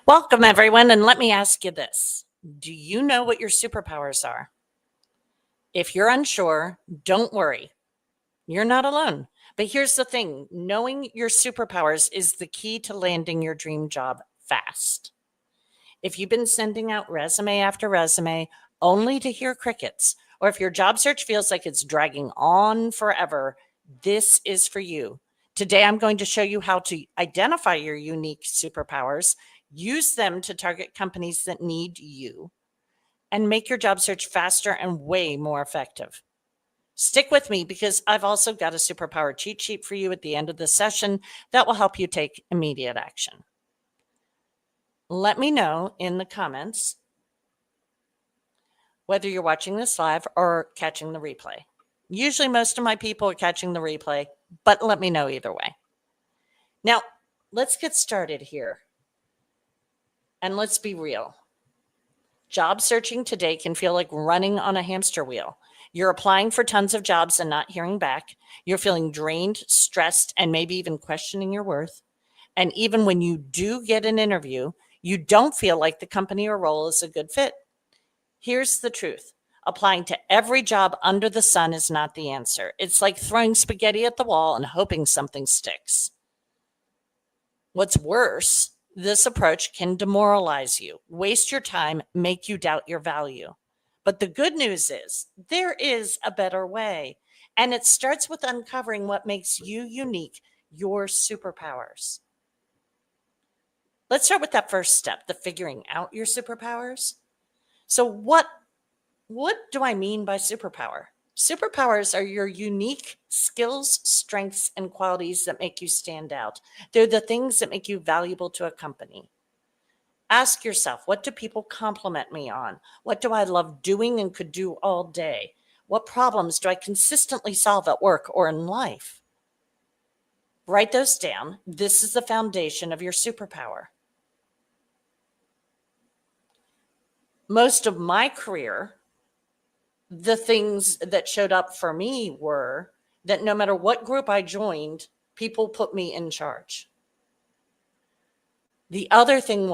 Welcome, everyone, and let me ask you this. Do you know what your superpowers are? If you're unsure, don't worry. You're not alone. But here's the thing, knowing your superpowers is the key to landing your dream job fast. If you've been sending out resume after resume only to hear crickets, or if your job search feels like it's dragging on forever, this is for you. Today, I'm going to show you how to identify your unique superpowers, use them to target companies that need you, and make your job search faster and way more effective. Stick with me because I've also got a superpower cheat sheet for you at the end of the session that will help you take immediate action. Let me know in the comments whether you're watching this live or catching the replay. Usually most of my people are catching the replay, but let me know either way. Now, let's get started here. And let's be real. Job searching today can feel like running on a hamster wheel. You're applying for tons of jobs and not hearing back. You're feeling drained, stressed, and maybe even questioning your worth. And even when you do get an interview, you don't feel like the company or role is a good fit. Here's the truth. Applying to every job under the sun is not the answer. It's like throwing spaghetti at the wall and hoping something sticks. What's worse, this approach can demoralize you, waste your time, make you doubt your value. But the good news is there is a better way, and it starts with uncovering what makes you unique, your superpowers. Let's start with that first step, the figuring out your superpowers. So what do I mean by superpower? Superpowers are your unique skills, strengths, and qualities that make you stand out. They're the things that make you valuable to a company. Ask yourself, what do people compliment me on? What do I love doing and could do all day? What problems do I consistently solve at work or in life? Write those down. This is the foundation of your superpower. Most of my career, the things that showed up for me were that no matter what group I joined, people put me in charge. The other thing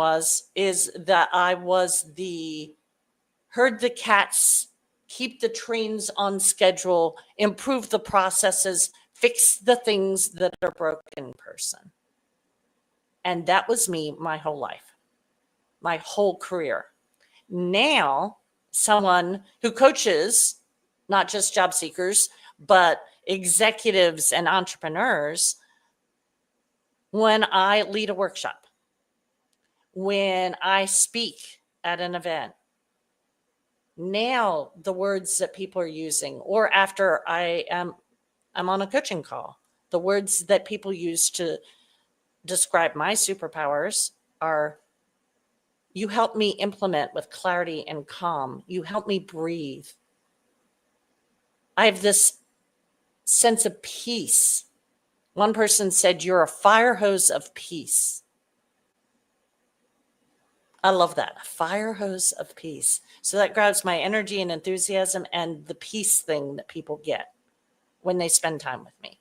is that I was herd the cats, keep the trains on schedule, improve the processes, fix the things that are broken person. And that was me my whole life, my whole career. Now, someone who coaches not just job seekers, but executives and entrepreneurs, when I lead a workshop, when I speak at an event, now the words that people are using, or after I'm on a coaching call, the words that people use to describe my superpowers are, you help me implement with clarity and calm. You help me breathe. I have this sense of peace. One person said, you're a fire hose of peace. I love that, a fire hose of peace. So that grabs my energy and enthusiasm and the peace thing that people get when they spend time with me.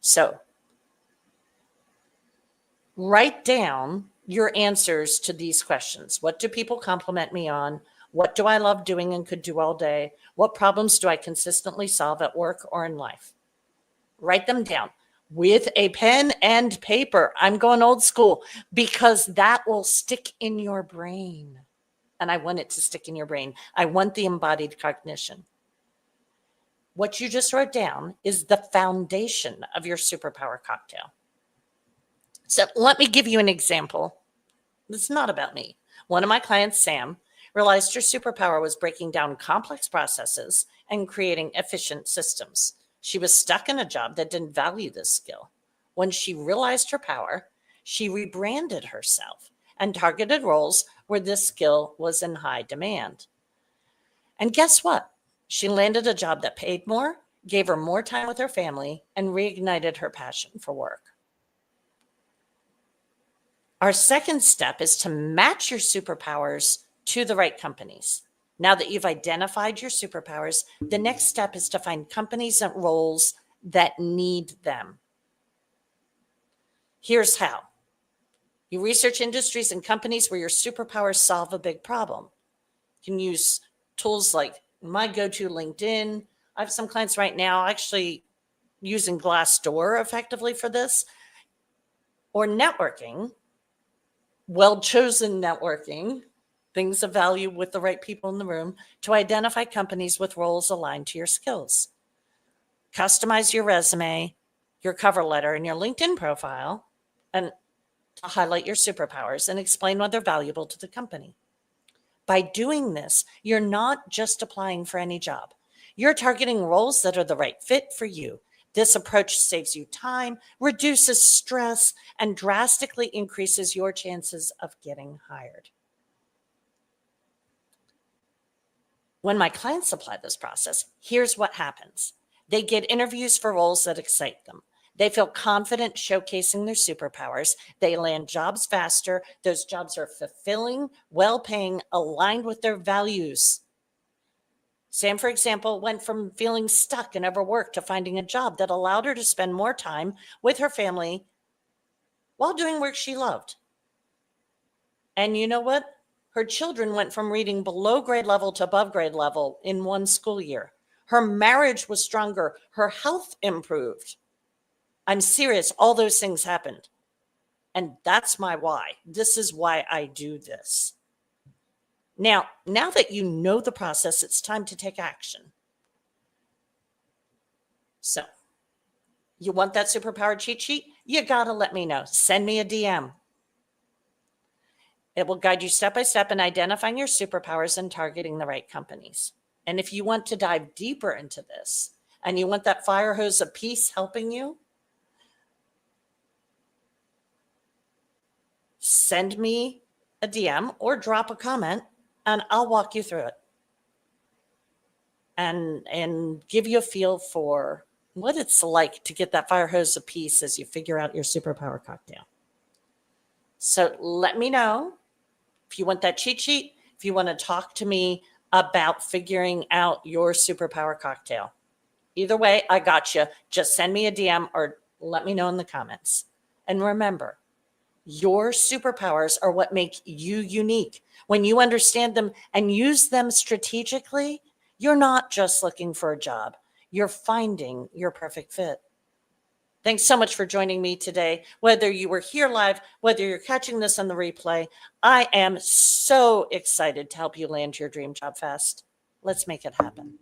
So write down your answers to these questions. What do people compliment me on? What do I love doing and could do all day? What problems do I consistently solve at work or in life? Write them down with a pen and paper. I'm going old school because that will stick in your brain. And I want it to stick in your brain. I want the embodied cognition. What you just wrote down is the foundation of your superpower cocktail. So let me give you an example. It's not about me. One of my clients, Sam, realized her superpower was breaking down complex processes and creating efficient systems. She was stuck in a job that didn't value this skill. When she realized her power, she rebranded herself and targeted roles where this skill was in high demand. And guess what? She landed a job that paid more, gave her more time with her family, and reignited her passion for work. Our second step is to match your superpowers to the right companies. Now that you've identified your superpowers, the next step is to find companies and roles that need them. Here's how. You research industries and companies where your superpowers solve a big problem. You can use tools like my go-to LinkedIn. I have some clients right now actually using Glassdoor effectively for this, or networking, well-chosen networking, things of value with the right people in the room to identify companies with roles aligned to your skills. Customize your resume, your cover letter, and your LinkedIn profile, and to highlight your superpowers and explain why they're valuable to the company. By doing this, you're not just applying for any job. You're targeting roles that are the right fit for you. This approach saves you time, reduces stress, and drastically increases your chances of getting hired. When my clients apply this process, here's what happens. They get interviews for roles that excite them. They feel confident showcasing their superpowers. They land jobs faster. Those jobs are fulfilling, well-paying, aligned with their values. Sam, for example, went from feeling stuck and overworked to finding a job that allowed her to spend more time with her family while doing work she loved. And you know what? Her children went from reading below grade level to above grade level in one school year. Her marriage was stronger. Her health improved. I'm serious. All those things happened. And that's my why. This is why I do this. Now that you know the process, it's time to take action. So, you want that superpower cheat sheet? You got to let me know. Send me a DM. It will guide you step by step in identifying your superpowers and targeting the right companies. And if you want to dive deeper into this and you want that fire hose of peace helping you, send me a DM or drop a comment and I'll walk you through it and give you a feel for what it's like to get that fire hose of peace as you figure out your superpower cocktail. So let me know if you want that cheat sheet, if you want to talk to me about figuring out your superpower cocktail. Either way, I got you. Just send me a DM or let me know in the comments. And remember, your superpowers are what make you unique. When you understand them and use them strategically, you're not just looking for a job. You're finding your perfect fit. Thanks so much for joining me today. Whether you were here live, whether you're catching this on the replay, I am so excited to help you land your dream job fast. Let's make it happen.